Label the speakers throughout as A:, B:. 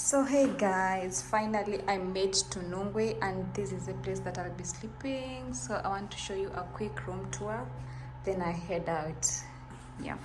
A: So hey guys, finally I made to Nungwe and this is the place that I'll be sleeping. So I want to show you a quick room tour, then I head out. Yeah.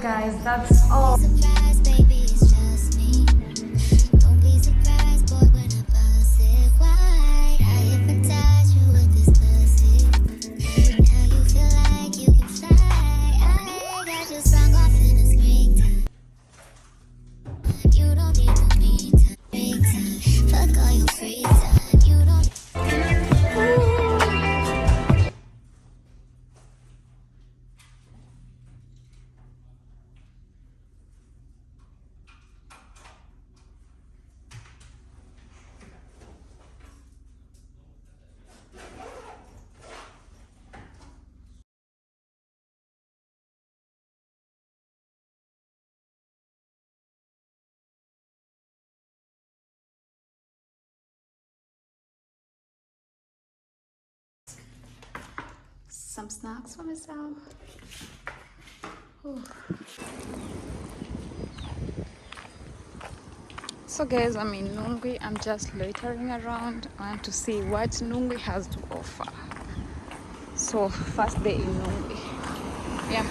A: Guys, that's all. Some snacks for myself. Ooh. So guys, I'm in Nungwe. I'm just loitering around. I want to see what Nungwe has to offer. So first day in Nungwe. Yeah.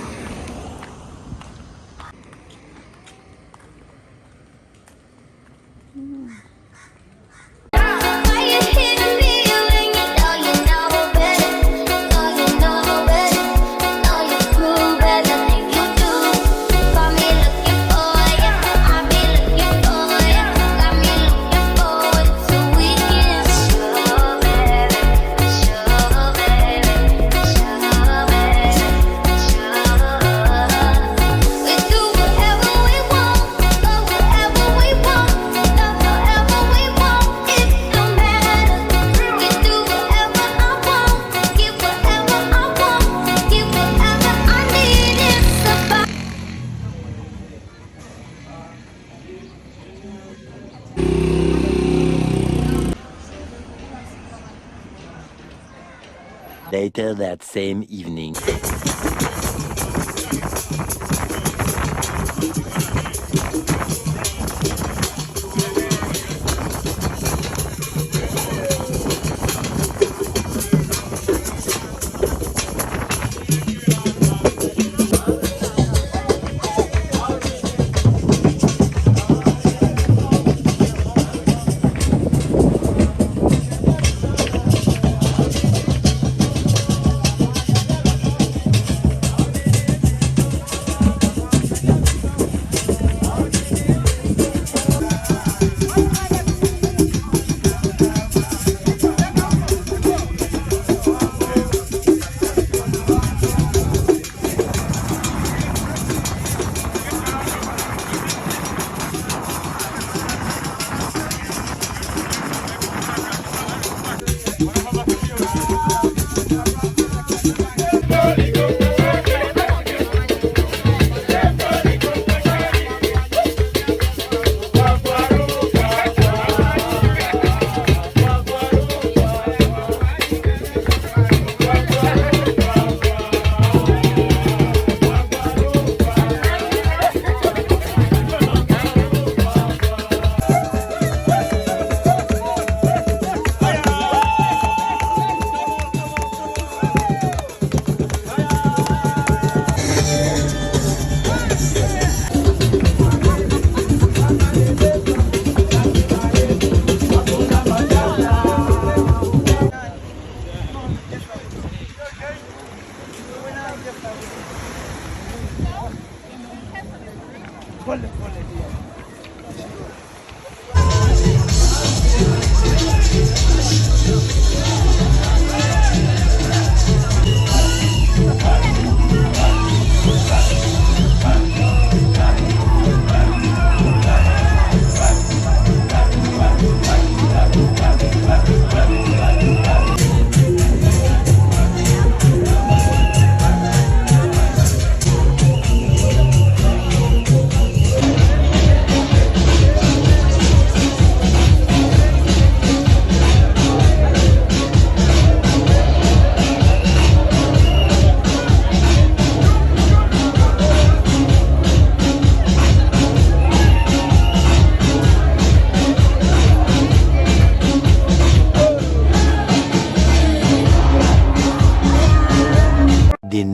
B: Later that same evening.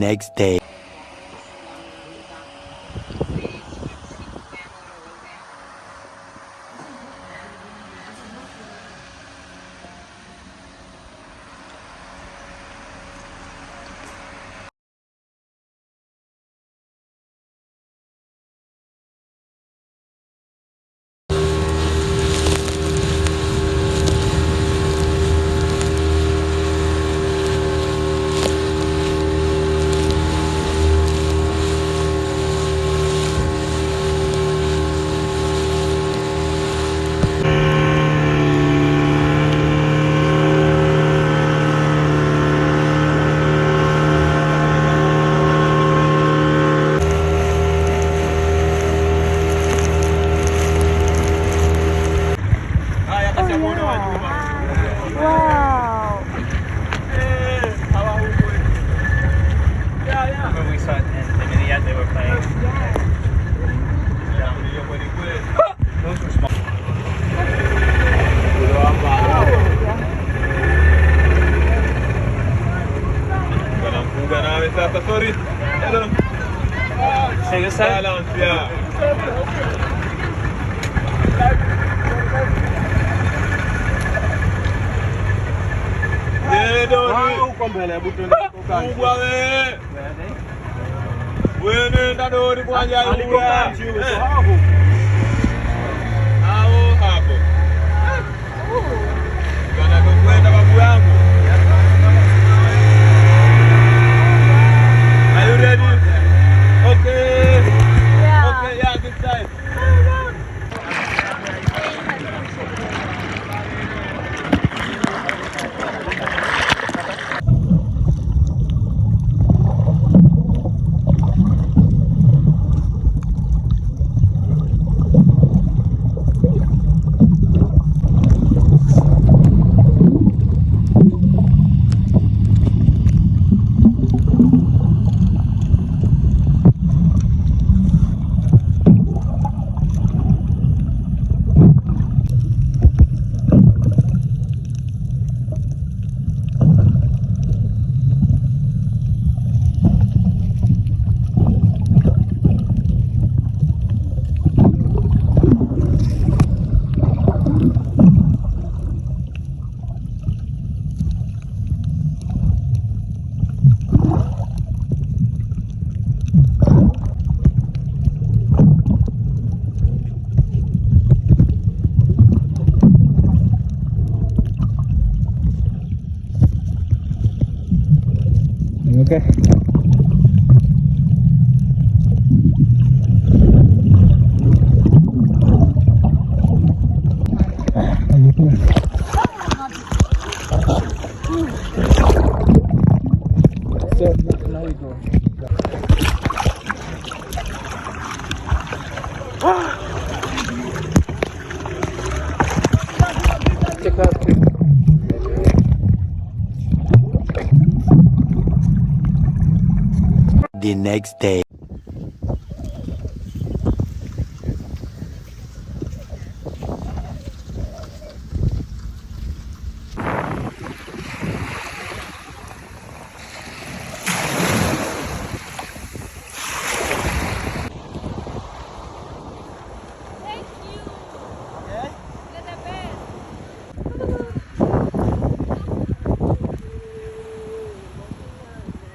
B: next day.
A: Wow.
C: When we saw it in the they were playing. Those were small. Take a side. Are you ready? Okay.
A: Yeah.
C: Okay, yeah, good time. Okay. So now we go. Check out.
B: The next day.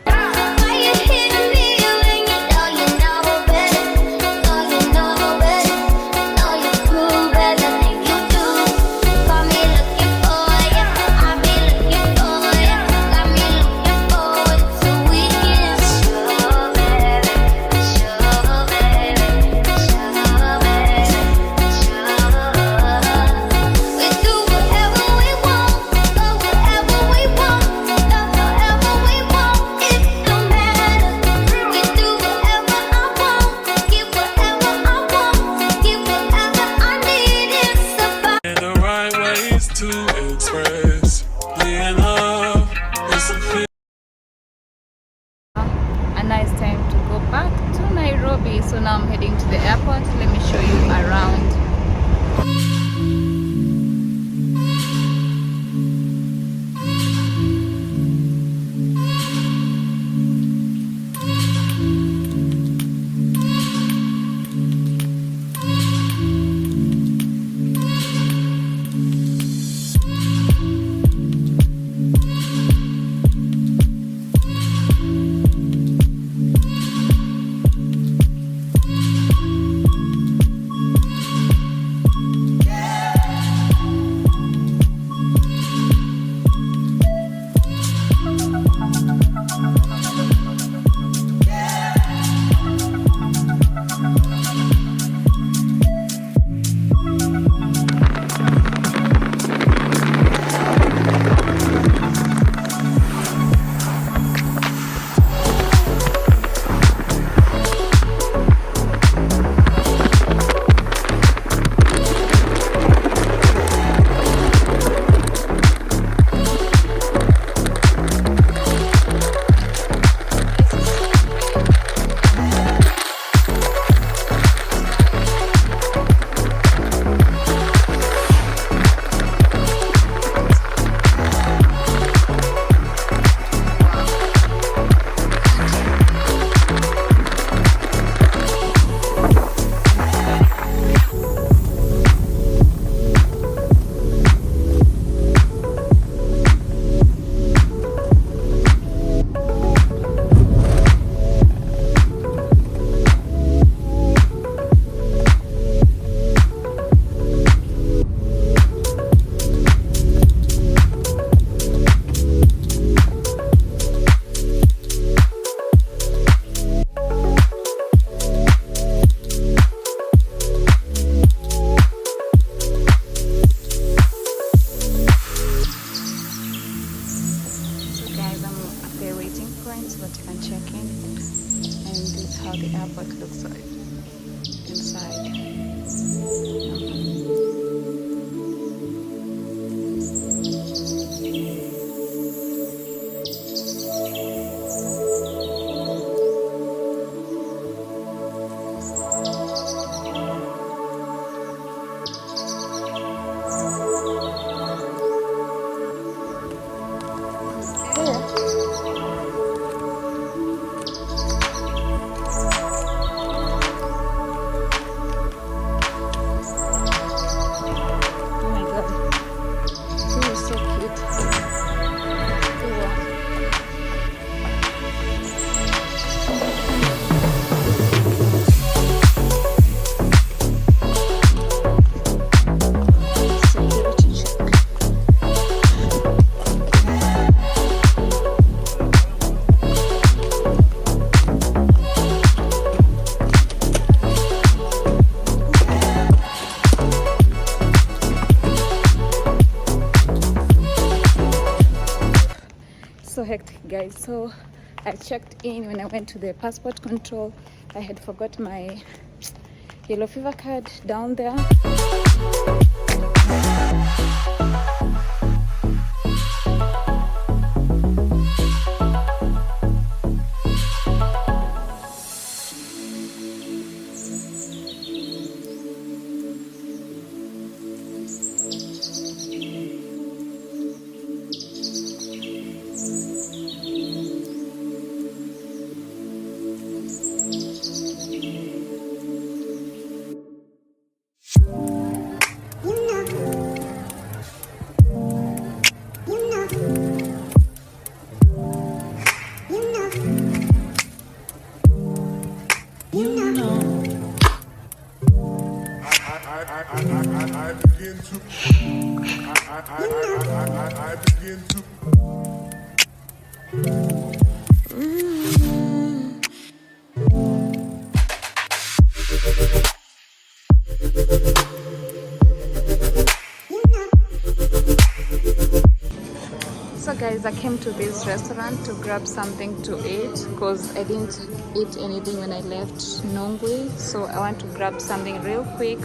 D: Why you hitting me when you
A: guys, so I checked in. When I went to the passport control, I had forgot my yellow fever card down there.
D: I begin to
A: So guys, I came to this restaurant to grab something to eat because I didn't eat anything when I left Nongwe, so I want to grab something real quick.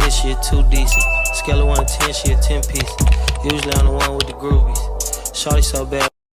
E: She a 2 decent. Scale of 1 to 10, she a 10 piece. Usually I'm the one with the groovies. Shawty so bad.